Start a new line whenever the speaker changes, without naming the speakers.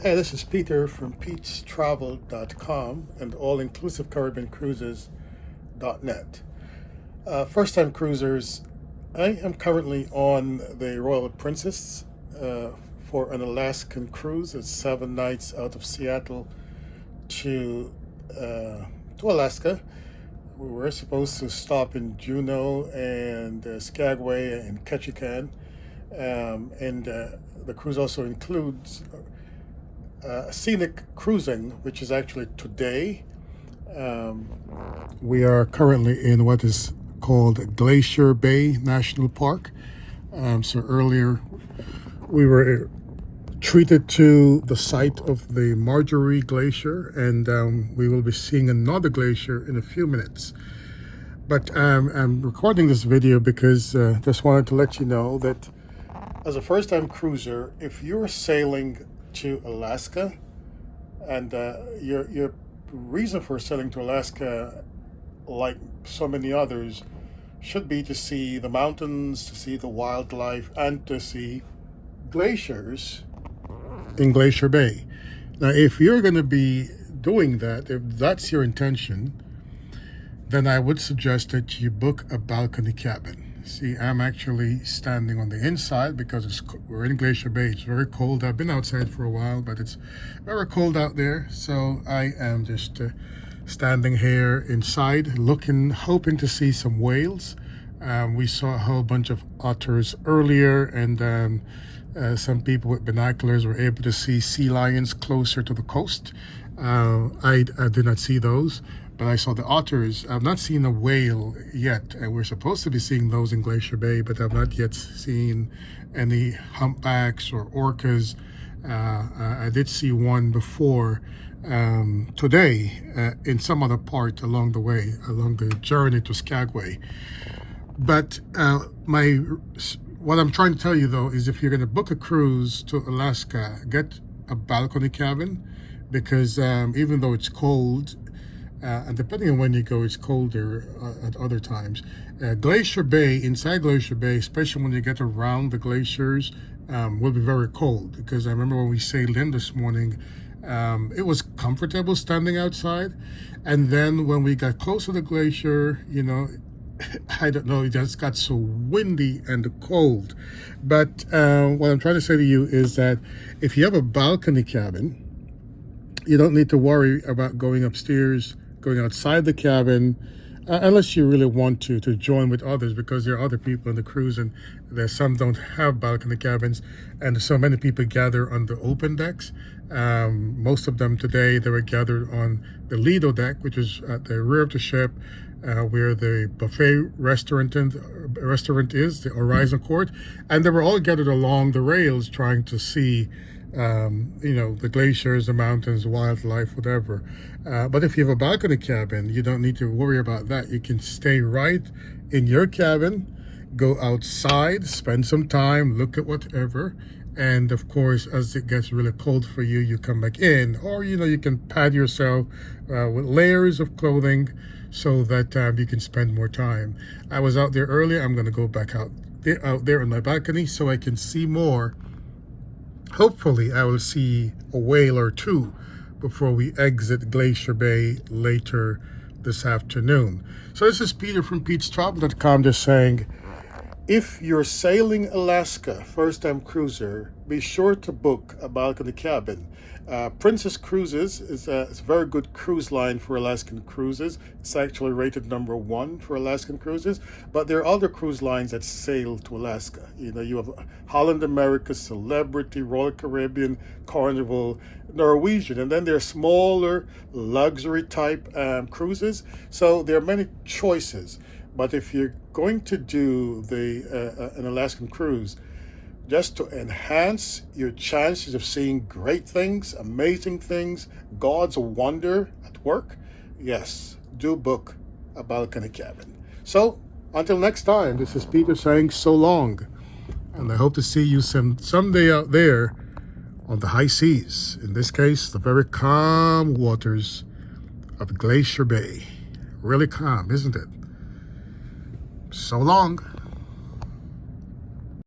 Hey, this is Peter from PetesCruises-n-Travel.com and AllinclusiveCaribbeanCruises.net. First-time cruisers, I am currently on the Royal Princess for an Alaskan cruise. It's 7 nights out of Seattle to Alaska. We were supposed to stop in Juneau and Skagway and Ketchikan, and the cruise also includes scenic cruising, which is actually today. We are currently in what is called Glacier Bay National Park. So earlier we were treated to the site of the Marjorie Glacier, and we will be seeing another glacier in a few minutes. But I'm recording this video because just wanted to let you know that as a first-time cruiser, if you're sailing to Alaska, and your reason for sailing to Alaska, like so many others, should be to see the mountains, to see the wildlife, and to see glaciers in Glacier Bay. Now, if you're going to be doing that, if that's your intention, then I would suggest that you book a balcony cabin. See, I'm actually standing on the inside because we're in Glacier Bay. It's very cold. I've been outside for a while, but it's very cold out there. So I am just standing here inside, hoping to see some whales. We saw a whole bunch of otters earlier, and some people with binoculars were able to see sea lions closer to the coast. I did not see those, but I saw the otters. I've not seen a whale yet, and we're supposed to be seeing those in Glacier Bay, but I've not yet seen any humpbacks or orcas. I did see one before today in some other part along the way, along the journey to Skagway. But what I'm trying to tell you, though, is if you're going to book a cruise to Alaska, get a balcony cabin, because even though it's cold, and depending on when you go, it's colder at other times. Glacier Bay, inside Glacier Bay, especially when you get around the glaciers, will be very cold, because I remember when we sailed in this morning, it was comfortable standing outside. And then when we got close to the glacier, I don't know, it just got so windy and cold. But what I'm trying to say to you is that if you have a balcony cabin, you don't need to worry about going upstairs, going outside the cabin, unless you really want to join with others, because there are other people on the cruise, and some don't have balcony cabins, and so many people gather on the open decks. Most of them today, they were gathered on the Lido deck, which is at the rear of the ship, where the buffet restaurant is, the Horizon Court, and they were all gathered along the rails trying to see the glaciers, the mountains, wildlife, whatever. But if you have a balcony cabin, you don't need to worry about that. You can stay right in your cabin, go outside, spend some time, look at whatever. And of course, as it gets really cold for you, you come back in, or, you can pad yourself with layers of clothing so that you can spend more time. I was out there earlier. I'm going to go back out there on my balcony so I can see more. Hopefully, I will see a whale or two before we exit Glacier Bay later this afternoon. So this is Peter from PetesTravel.com, just saying, if you're sailing Alaska, first-time cruiser, be sure to book a balcony cabin. Princess Cruises is a very good cruise line for Alaskan cruises. It's actually rated #1 for Alaskan cruises, but there are other cruise lines that sail to Alaska. You have Holland America, Celebrity, Royal Caribbean, Carnival, Norwegian, and then there are smaller luxury type cruises. So there are many choices. But if you're going to do an Alaskan cruise, just to enhance your chances of seeing great things, amazing things, God's wonder at work, yes, do book a balcony cabin. So, until next time, this is Peter saying so long. And I hope to see you someday out there on the high seas. In this case, the very calm waters of Glacier Bay. Really calm, isn't it? So long.